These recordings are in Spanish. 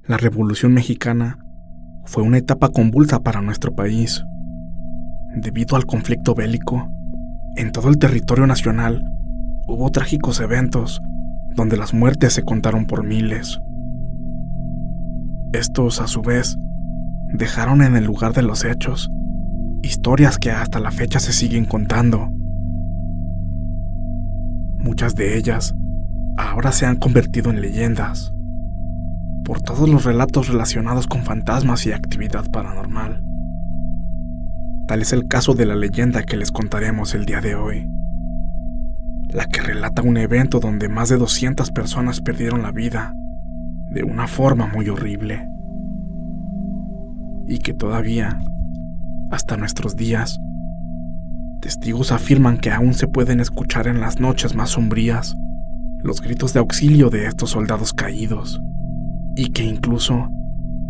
La Revolución Mexicana fue una etapa convulsa para nuestro país. Debido al conflicto bélico, en todo el territorio nacional hubo trágicos eventos donde las muertes se contaron por miles. Estos, a su vez, dejaron en el lugar de los hechos historias que hasta la fecha se siguen contando. Muchas de ellas ahora se han convertido en leyendas, por todos los relatos relacionados con fantasmas y actividad paranormal. Tal es el caso de la leyenda que les contaremos el día de hoy, la que relata un evento donde más de 200 personas perdieron la vida de una forma muy horrible, y que todavía, hasta nuestros días, testigos afirman que aún se pueden escuchar en las noches más sombrías los gritos de auxilio de estos soldados caídos, y que incluso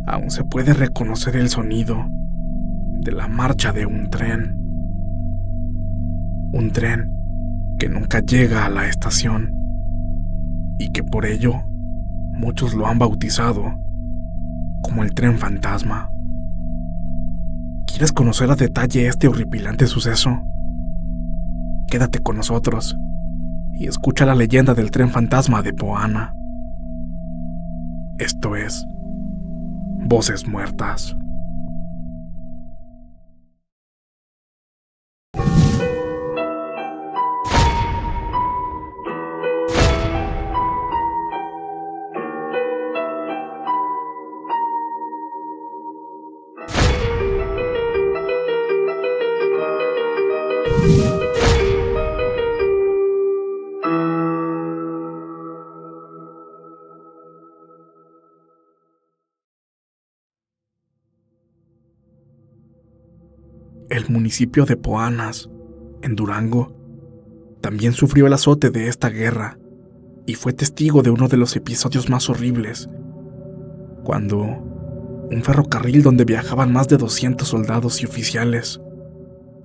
aún se puede reconocer el sonido de la marcha de un tren. Un tren que nunca llega a la estación, y que por ello muchos lo han bautizado como el tren fantasma. ¿Quieres conocer a detalle este horripilante suceso? Quédate con nosotros y escucha la leyenda del tren fantasma de Poana. Esto es Voces Muertas. El municipio de Poanas, en Durango, también sufrió el azote de esta guerra y fue testigo de uno de los episodios más horribles, cuando un ferrocarril donde viajaban más de 200 soldados y oficiales,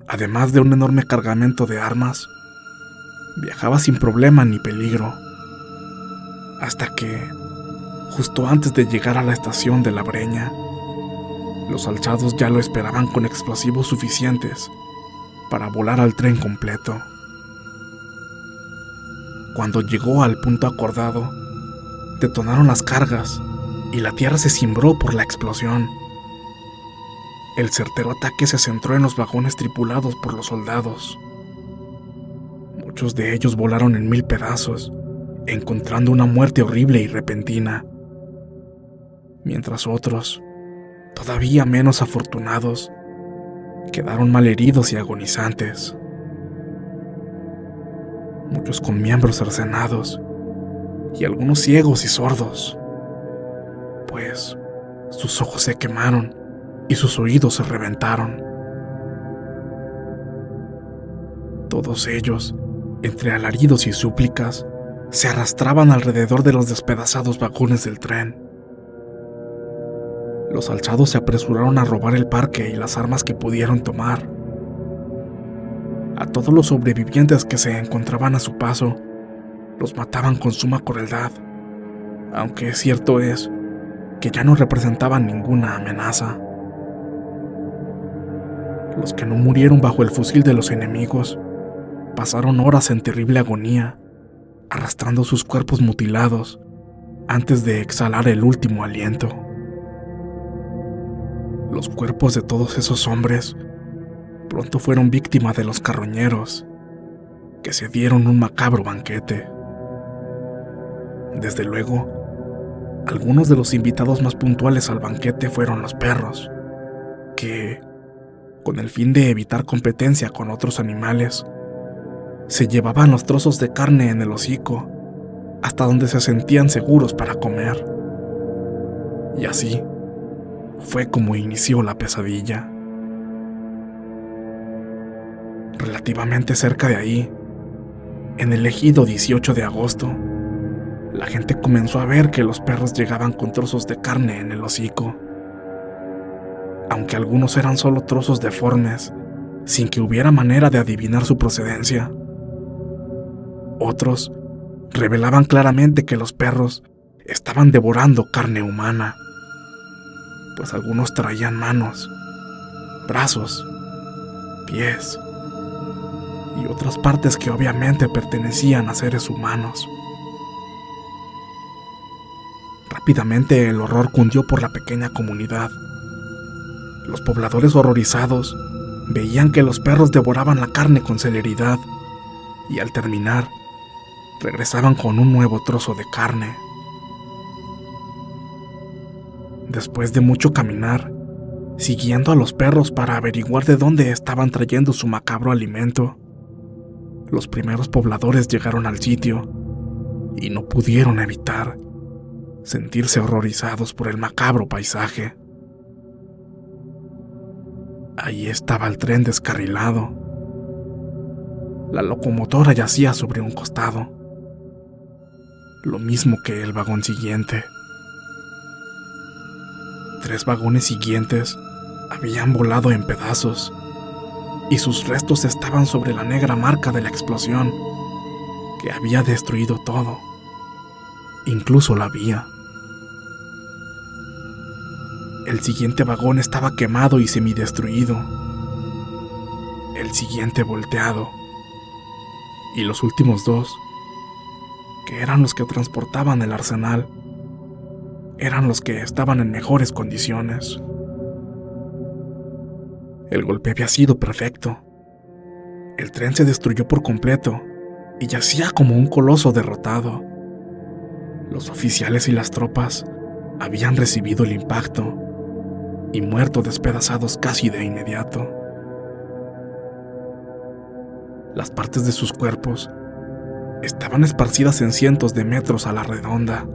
además de un enorme cargamento de armas, viajaba sin problema ni peligro, hasta que, justo antes de llegar a la estación de La Breña, los alzados ya lo esperaban con explosivos suficientes para volar al tren completo. Cuando llegó al punto acordado, detonaron las cargas y la tierra se cimbró por la explosión. El certero ataque se centró en los vagones tripulados por los soldados. Muchos de ellos volaron en 1000 pedazos, encontrando una muerte horrible y repentina, mientras otros, todavía menos afortunados, quedaron malheridos y agonizantes. Muchos con miembros cercenados y algunos ciegos y sordos, pues sus ojos se quemaron y sus oídos se reventaron. Todos ellos, entre alaridos y súplicas, se arrastraban alrededor de los despedazados vagones del tren. Los alzados se apresuraron a robar el parque y las armas que pudieron tomar. A todos los sobrevivientes que se encontraban a su paso, los mataban con suma crueldad, aunque cierto es que ya no representaban ninguna amenaza. Los que no murieron bajo el fusil de los enemigos pasaron horas en terrible agonía, arrastrando sus cuerpos mutilados antes de exhalar el último aliento. Los cuerpos de todos esos hombres pronto fueron víctimas de los carroñeros, que se dieron un macabro banquete. Desde luego, algunos de los invitados más puntuales al banquete fueron los perros, que, con el fin de evitar competencia con otros animales, se llevaban los trozos de carne en el hocico hasta donde se sentían seguros para comer. Y así fue como inició la pesadilla. Relativamente cerca de ahí, en el ejido 18 de agosto, la gente comenzó a ver que los perros llegaban con trozos de carne en el hocico. Aunque algunos eran solo trozos deformes, sin que hubiera manera de adivinar su procedencia, otros revelaban claramente que los perros estaban devorando carne humana, pues algunos traían manos, brazos, pies y otras partes que obviamente pertenecían a seres humanos. Rápidamente el horror cundió por la pequeña comunidad. Los pobladores horrorizados veían que los perros devoraban la carne con celeridad y al terminar regresaban con un nuevo trozo de carne. Después de mucho caminar, siguiendo a los perros para averiguar de dónde estaban trayendo su macabro alimento, los primeros pobladores llegaron al sitio y no pudieron evitar sentirse horrorizados por el macabro paisaje. Ahí estaba el tren descarrilado. La locomotora yacía sobre un costado, lo mismo que el vagón siguiente. 3 vagones siguientes habían volado en pedazos y sus restos estaban sobre la negra marca de la explosión que había destruido todo, incluso la vía. El siguiente vagón estaba quemado y semidestruido, el siguiente volteado, y los últimos 2, que eran los que transportaban el arsenal, eran los que estaban en mejores condiciones. El golpe había sido perfecto. El tren se destruyó por completo y yacía como un coloso derrotado. Los oficiales y las tropas habían recibido el impacto y muerto despedazados casi de inmediato. Las partes de sus cuerpos estaban esparcidas en cientos de metros a la redonda.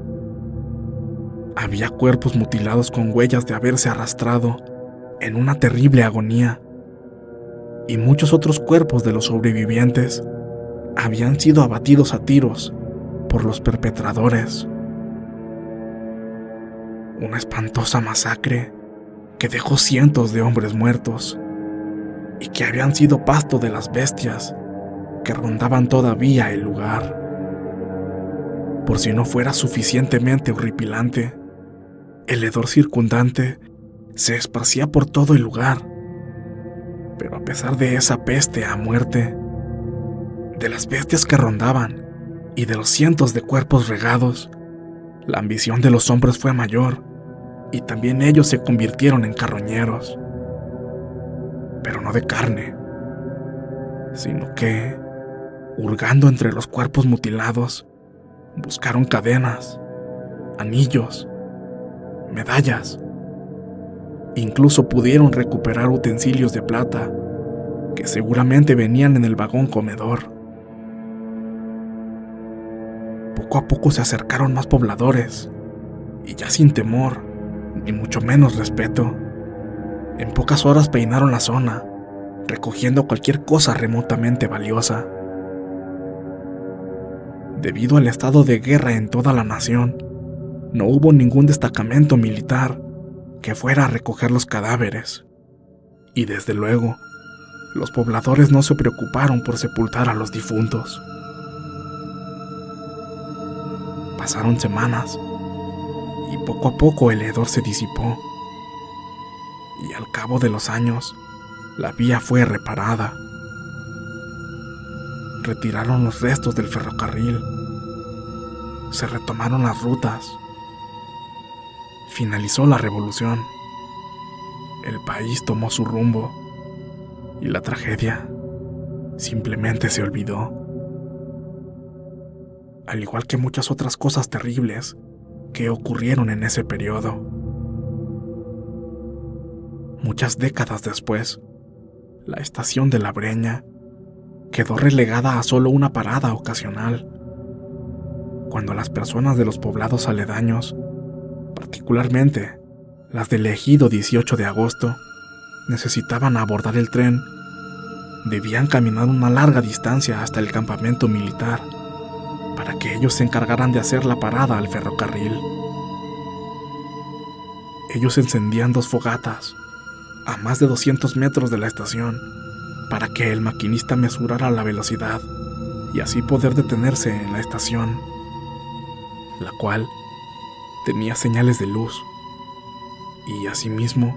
Había cuerpos mutilados con huellas de haberse arrastrado en una terrible agonía, y muchos otros cuerpos de los sobrevivientes habían sido abatidos a tiros por los perpetradores. Una espantosa masacre que dejó cientos de hombres muertos y que habían sido pasto de las bestias que rondaban todavía el lugar. Por si no fuera suficientemente horripilante, el hedor circundante se esparcía por todo el lugar. Pero a pesar de esa peste a muerte, de las bestias que rondaban y de los cientos de cuerpos regados, la ambición de los hombres fue mayor y también ellos se convirtieron en carroñeros. Pero no de carne, sino que, hurgando entre los cuerpos mutilados, buscaron cadenas, anillos, medallas. Incluso pudieron recuperar utensilios de plata que seguramente venían en el vagón comedor. Poco a poco se acercaron más pobladores y ya sin temor, ni mucho menos respeto, en pocas horas peinaron la zona, recogiendo cualquier cosa remotamente valiosa. Debido al estado de guerra en toda la nación, no hubo ningún destacamento militar que fuera a recoger los cadáveres, y desde luego, los pobladores no se preocuparon por sepultar a los difuntos. Pasaron semanas, y poco a poco el hedor se disipó, y al cabo de los años, la vía fue reparada. Retiraron los restos del ferrocarril, se retomaron las rutas. Finalizó la revolución, el país tomó su rumbo y la tragedia simplemente se olvidó. Al igual que muchas otras cosas terribles que ocurrieron en ese periodo. Muchas décadas después, la estación de La Breña quedó relegada a solo una parada ocasional, cuando las personas de los poblados aledaños, particularmente las del ejido 18 de agosto, necesitaban abordar el tren, debían caminar una larga distancia hasta el campamento militar para que ellos se encargaran de hacer la parada al ferrocarril. Ellos encendían 2 fogatas a más de 200 metros de la estación para que el maquinista mesurara la velocidad y así poder detenerse en la estación, la cual tenía señales de luz. y asimismo,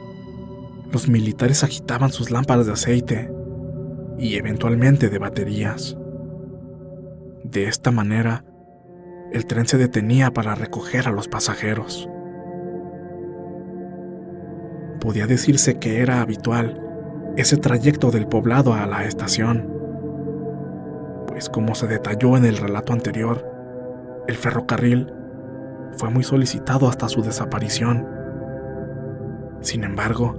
los militares agitaban sus lámparas de aceite y eventualmente de baterías. De esta manera, el tren se detenía para recoger a los pasajeros. Podía decirse que era habitual ese trayecto del poblado a la estación, pues como se detalló en el relato anterior, el ferrocarril fue muy solicitado hasta su desaparición. Sin embargo,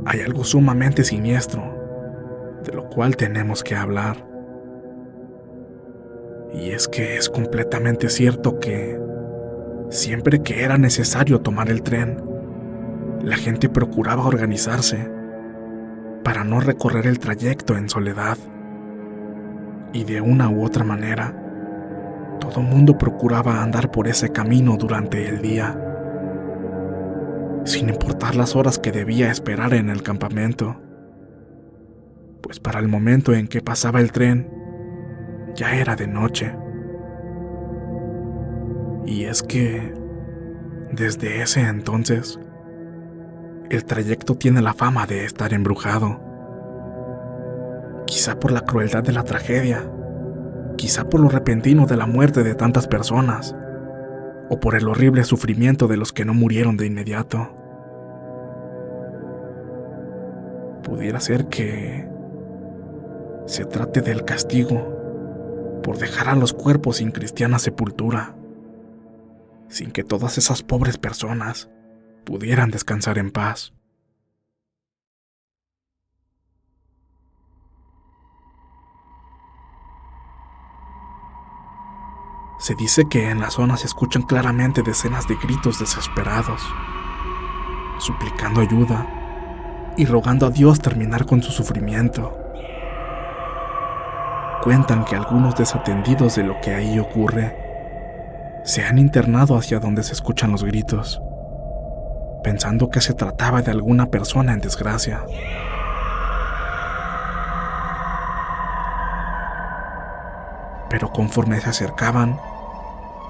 hay algo sumamente siniestro, de lo cual tenemos que hablar. Y es que es completamente cierto que, siempre que era necesario tomar el tren, la gente procuraba organizarse para no recorrer el trayecto en soledad. Y de una u otra manera, todo mundo procuraba andar por ese camino durante el día, sin importar las horas que debía esperar en el campamento, pues para el momento en que pasaba el tren, ya era de noche. Y es que, desde ese entonces, el trayecto tiene la fama de estar embrujado. Quizá por la crueldad de la tragedia, quizá por lo repentino de la muerte de tantas personas, o por el horrible sufrimiento de los que no murieron de inmediato. Pudiera ser que se trate del castigo por dejar a los cuerpos sin cristiana sepultura, sin que todas esas pobres personas pudieran descansar en paz. Se dice que en la zona se escuchan claramente decenas de gritos desesperados, suplicando ayuda y rogando a Dios terminar con su sufrimiento. Cuentan que algunos desatendidos de lo que ahí ocurre se han internado hacia donde se escuchan los gritos, pensando que se trataba de alguna persona en desgracia. Pero conforme se acercaban,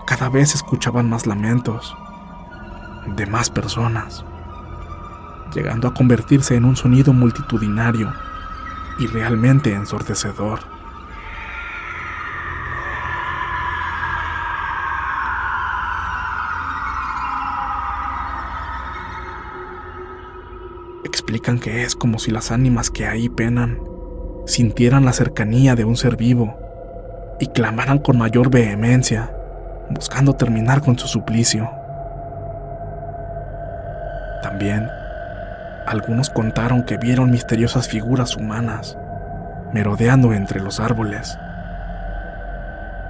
cada vez se escuchaban más lamentos de más personas, llegando a convertirse en un sonido multitudinario y realmente ensordecedor. Explican que es como si las ánimas que ahí penan sintieran la cercanía de un ser vivo y clamaran con mayor vehemencia, buscando terminar con su suplicio. También, algunos contaron que vieron misteriosas figuras humanas merodeando entre los árboles.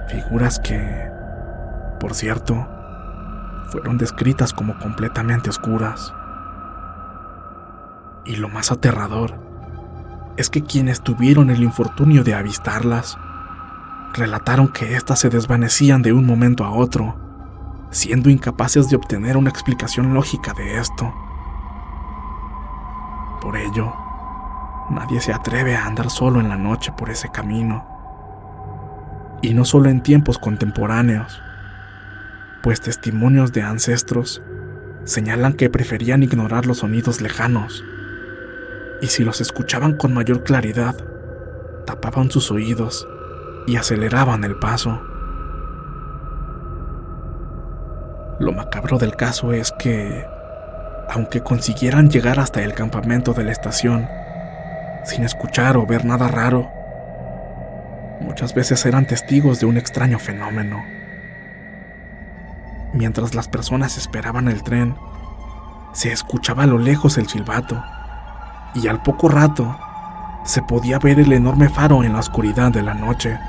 Figuras que, por cierto, fueron descritas como completamente oscuras. Y lo más aterrador es que quienes tuvieron el infortunio de avistarlas relataron que éstas se desvanecían de un momento a otro, siendo incapaces de obtener una explicación lógica de esto. Por ello, nadie se atreve a andar solo en la noche por ese camino. Y no solo en tiempos contemporáneos, pues testimonios de ancestros señalan que preferían ignorar los sonidos lejanos, y si los escuchaban con mayor claridad, tapaban sus oídos y aceleraban el paso. Lo macabro del caso es que, aunque consiguieran llegar hasta el campamento de la estación sin escuchar o ver nada raro, muchas veces eran testigos de un extraño fenómeno. Mientras las personas esperaban el tren, se escuchaba a lo lejos el silbato, y al poco rato se podía ver el enorme faro en la oscuridad de la noche.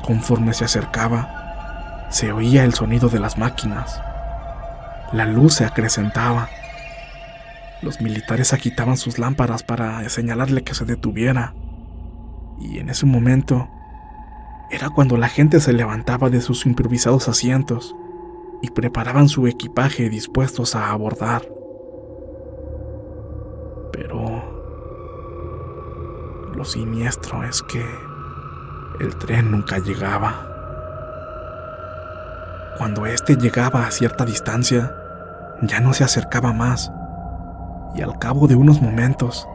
Conforme se acercaba, se oía el sonido de las máquinas. La luz se acrecentaba. Los militares agitaban sus lámparas para señalarle que se detuviera. Y en ese momento era cuando la gente se levantaba de sus improvisados asientos y preparaban su equipaje dispuestos a abordar. Pero lo siniestro es que el tren nunca llegaba. Cuando éste llegaba a cierta distancia, ya no se acercaba más, y al cabo de unos momentos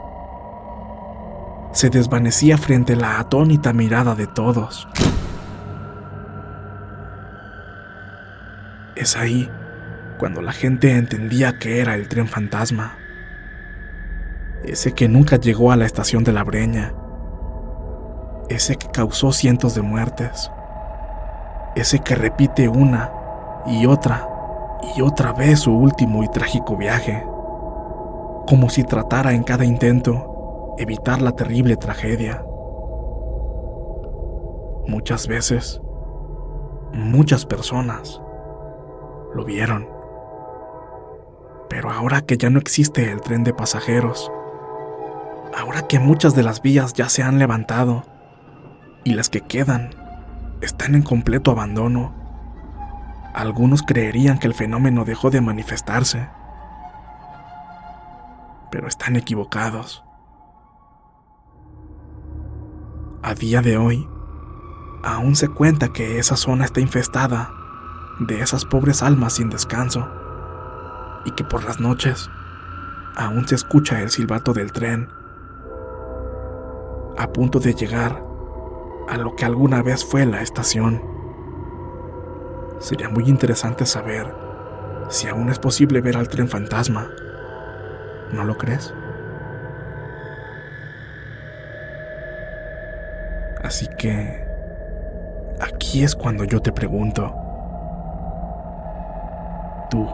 se desvanecía frente a la atónita mirada de todos. Es ahí cuando la gente entendía que era el tren fantasma, ese que nunca llegó a la estación de La Breña, ese que causó cientos de muertes, ese que repite una y otra vez su último y trágico viaje, como si tratara en cada intento evitar la terrible tragedia. Muchas veces, muchas personas lo vieron. Pero ahora que ya no existe el tren de pasajeros, ahora que muchas de las vías ya se han levantado y las que quedan están en completo abandono, algunos creerían que el fenómeno dejó de manifestarse. Pero están equivocados. A día de hoy, aún se cuenta que esa zona está infestada de esas pobres almas sin descanso, y que por las noches aún se escucha el silbato del tren, a punto de llegar a lo que alguna vez fue la estación. Sería muy interesante saber si aún es posible ver al tren fantasma. ¿No lo crees? Así que aquí es cuando yo te pregunto, ¿tú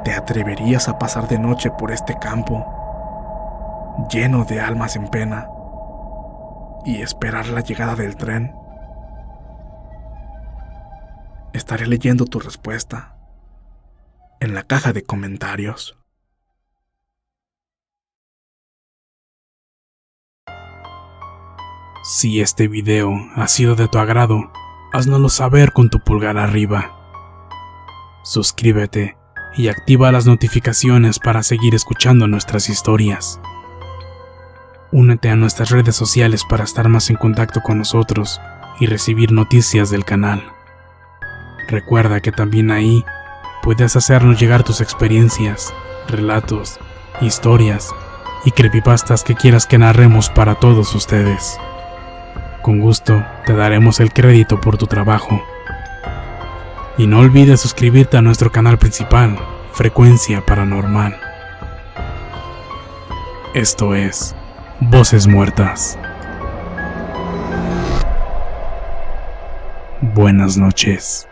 te atreverías a pasar de noche por este campo lleno de almas en pena y esperar la llegada del tren? Estaré leyendo tu respuesta en la caja de comentarios. Si este video ha sido de tu agrado, haznoslo saber con tu pulgar arriba. Suscríbete y activa las notificaciones para seguir escuchando nuestras historias. Únete a nuestras redes sociales para estar más en contacto con nosotros y recibir noticias del canal. Recuerda que también ahí puedes hacernos llegar tus experiencias, relatos, historias y creepypastas que quieras que narremos para todos ustedes. Con gusto te daremos el crédito por tu trabajo. Y no olvides suscribirte a nuestro canal principal, Frecuencia Paranormal. Esto es Voces Muertas. Buenas noches.